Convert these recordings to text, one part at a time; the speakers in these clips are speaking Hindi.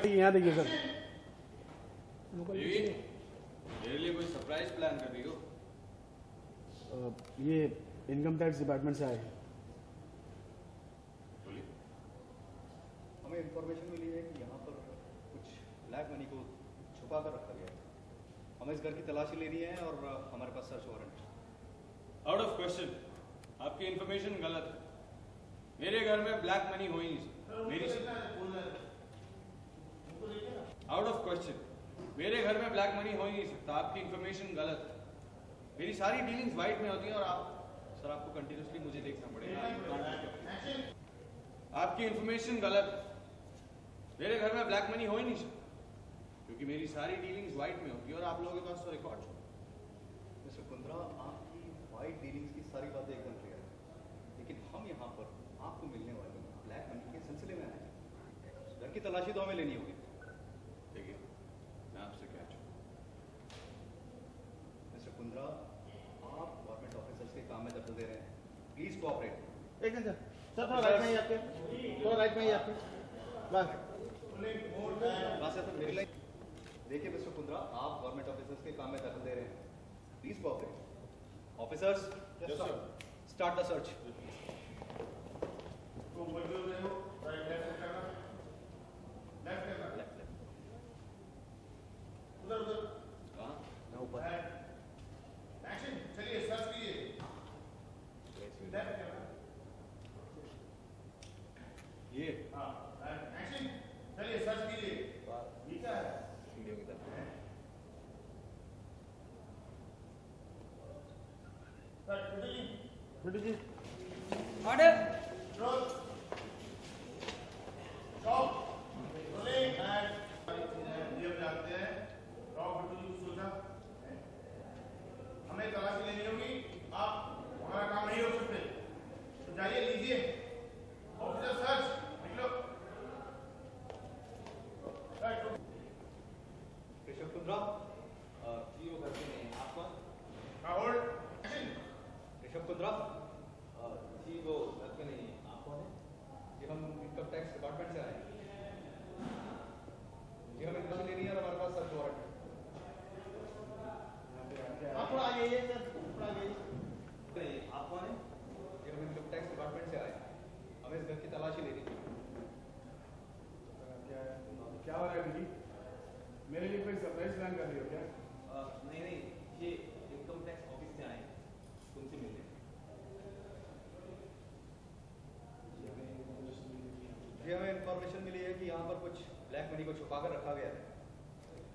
यहाँ देखिए सर, मेरे लिए कोई सरप्राइज प्लान कर रही हो? ये इनकम टैक्स डिपार्टमेंट से आए हैं। हमें इंफॉर्मेशन मिली है कि यहाँ पर कुछ ब्लैक मनी को छुपा कर रखा गया है। हमें इस घर की तलाशी लेनी है और हमारे पास सर्च वारंट है। आउट ऑफ क्वेश्चन, आपकी इंफॉर्मेशन गलत है। मेरे घर में ब्लैक मनी हो ही नहीं सकती। मेरी आउट ऑफ क्वेश्चन, मेरे घर में ब्लैक मनी हो ही नहीं सकता। आपकी इंफॉर्मेशन गलत है। मेरी सारी डीलिंग्स वाइट में होती हैं और सर आपको कंटिन्यूसली मुझे देखना पड़ेगा। आपकी इंफॉर्मेशन गलत है। मेरे घर में ब्लैक मनी हो ही नहीं सकता क्योंकि मेरी सारी डीलिंग्स वाइट में होती है और आप लोगों के पास तो रिकॉर्ड है। मिस्टर कुंद्रा, आपकी वाइट डीलिंग्स की सारी बातें एकदम क्लियर है, लेकिन हम यहाँ पर आपको मिलने वाले ब्लैक मनी के सिलसिले में आए हैं। घर की तलाशी तो हमें लेनी होगी। देखिए, मैं आपसे क्या चाहूँ? मिस्टर कुंद्रा, आप गवर्नमेंट ऑफिसर्स के काम में दखल दे रहे हैं। Please cooperate. एक मिनट सर, थोड़ा राइट में ही आपके, थोड़ा राइट में ही आपके बस। देखिए मिस्टर कुंद्रा, आप गवर्नमेंट ऑफिसर्स के काम में दखल दे रहे हैं। Please cooperate. Officers, start the search. ये चलिए सर्च कीजिए। नीचा है वीडियो की तरफ ऑर्डर। जानते हैं हमें तलाशी लेनी होगी। आप हमारा काम नहीं रोक सकते, तो जाइए लीजिए। ऑफिसर सर्च, निकलो। ऋषभ कुंद्रा, जी वो घर पे नहीं है। आप कौन? होल्ड। ऋषभ कुंद्रा, जी वो घर पे नहीं है। आप कौन है? जी हम इनकम टैक्स डिपार्टमेंट से आए हैं। जी हमें तलाशी लेनी है और हमारे पास सर्च वारंट है। आप थोड़ा आगे आइए सर, थोड़ा आगे आइए। आप कौन है? जी हम इनकम टैक्स डिपार्टमेंट से आए हैं। हमें इस घर की तलाशी लेनी है। क्या हो रहा है दीदी? मेरे लिए कोई सरप्राइज प्लान कर रही हो क्या? नहीं नहीं, ये इनकम टैक्स ऑफिस से आए हैं, उनसे मिलने। जी हमें इंफॉर्मेशन मिली है कि यहाँ पर कुछ ब्लैक मनी को छुपा कर रखा गया है।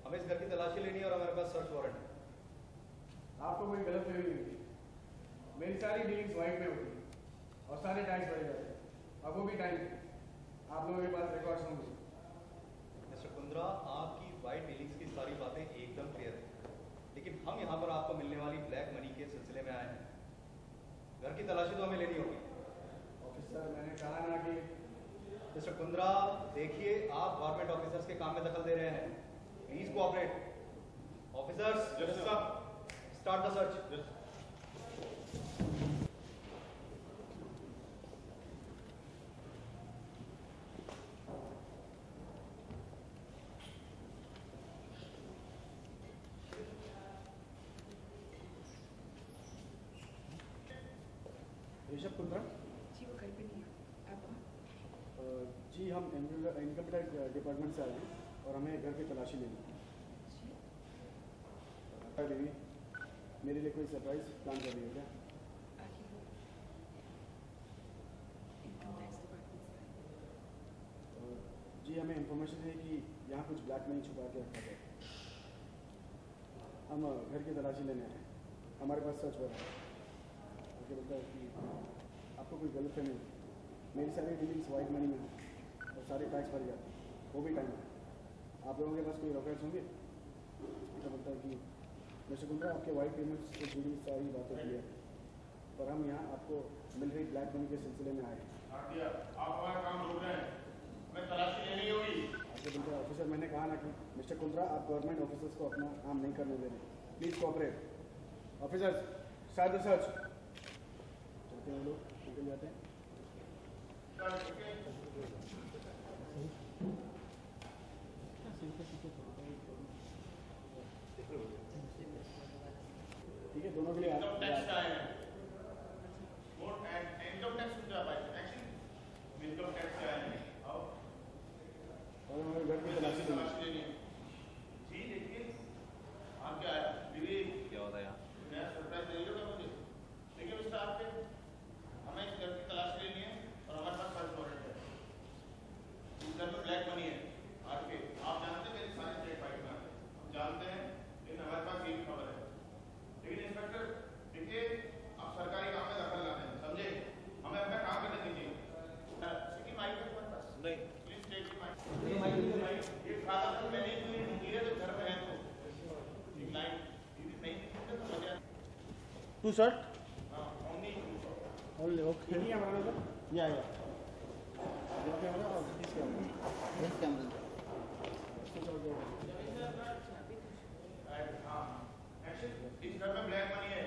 हमें इस घर की तलाशी लेनी है और हमारे पास सर्च वारंट है। आपको कोई गलत फहमी नहीं होती। मेरी सारी डीलिंग्स वाइट में होती है और सारे टैक्स भरे जाते हैं और वो भी टाइम पे। आप लोगों के पास रिकॉर्ड्स होंगे। मिस्टर कुंद्रा, आपकी वाइट डीलिंग्स की सारी बातें एकदम क्लियर है, लेकिन हम यहाँ पर आपको मिलने वाली ब्लैक मनी के सिलसिले में आए हैं। घर की तलाशी तो हमें लेनी होगी। ऑफिसर, मैंने कहा ना कि मिस्टर कुंद्रा, देखिए आप गवर्नमेंट ऑफिसर्स के काम में दखल दे रहे हैं। Please cooperate. Officers, start the search. Rishabh Kundra ji वो घर पे नहीं है। आप कौन? जी हम इनकम टैक्स डिपार्टमेंट से आए हैं और हमें घर की तलाशी लेनी है। दीदी, मेरे लिए कोई सरप्राइज प्लान कर रही है क्या? आखिर वो इनकम टैक्स डिपार्टमेंट से आए। जी हमें इंफॉर्मेशन है कि यहाँ कुछ ब्लैक मनी छुपा के रखा गया है। हम घर की तलाशी लेने आए हैं। हमारे पास सर्च वारंट है। मुझे लगता है कि आपको कोई गलत फहमी नहीं। मेरी सारी डीलिंग्स वाइट मनी में है और सारे टैक्स भर जाते हैं, वो भी टाइम है। आप लोगों के पास कोई रिकॉर्ड्स होंगे? मुझे लगता है कि मिस्टर कुंद्रा, आपके वाइट पेमेंट्स से जुड़ी सारी बातें क्लियर है, पर हम यहाँ आपको मिल रही ब्लैक मनी के सिलसिले में आए हैं। आप हमारा काम रोक रहे हैं, हमें तलाशी लेनी होगी। आपके बिल्कुल ऑफिसर, मैंने कहा ना कि मिस्टर कुंद्रा, आप गवर्नमेंट ऑफिसर्स को अपना काम नहीं करने दे रहे। Please cooperate. Officers, start the search. चलते हैं लोग, निकल जाते हैं। सर्च ओके ठीक है, दोनों के लिए इनकम टैक्स आप आए हैं मोर एंड इनकम टैक्स सुन जाओ भाई एक्शन इनकम टैक्स आए हैं आओ और हमारे घर की तलाशी देनी है। तलाशी लेनी है जी देखिए आप क्या है दीदी क्या होता है यहाँ? नया सरप्राइज दीजिएगा मुझे देखिए मिस्टर आपके हमें इस घर की तलाशी लेनी है और हमारे पास सर्च वारंट है इस घर में ब्लैक मनी है आपके आप जानते हैं मेरी सारी स्टेट फाइट में हम जानते हैं लेकिन हमारे पास ये भी खबर है लेकिन इंस्पेक्टर देखिए आप सरकारी काम में दखल लाते हैं समझे हमें अपना काम करने दीजिए सिटी माइक है तुम्हारे पास नहीं। प्लीज टेक द माइक ये फादर मैंने दी है तो घर में है तो एक लाइन दीदी नहीं दी तो मजा टू शर्ट हाँ ओनली ओनली ओके नहीं हमारा मतलब या जो कैमरा और दिस कैमरा दिस कैमरा हाँ एक्शन इस घर में ब्लैक मनी है